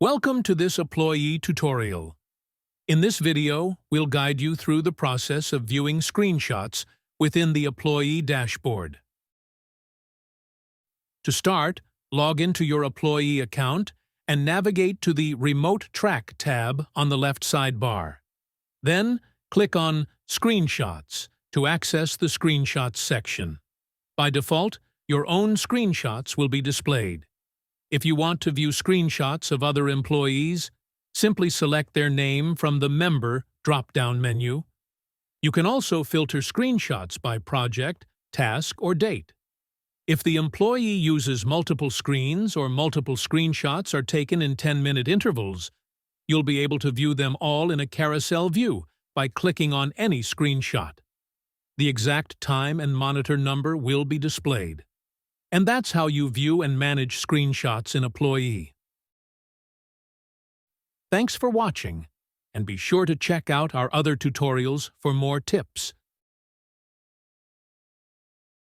Welcome to this Apploye tutorial. In this video, we'll guide you through the process of viewing screenshots within the Apploye dashboard. To start, log into your Apploye account and navigate to the Remote Track tab on the left sidebar. Then, click on Screenshots to access the Screenshots section. By default, your own screenshots will be displayed. If you want to view screenshots of other employees, simply select their name from the Member drop-down menu. You can also filter screenshots by project, task, or date. If the employee uses multiple screens or multiple screenshots are taken in 10-minute intervals, you'll be able to view them all in a carousel view by clicking on any screenshot. The exact time and monitor number will be displayed. And that's how you view and manage screenshots in Apploye. Thanks for watching, and be sure to check out our other tutorials for more tips.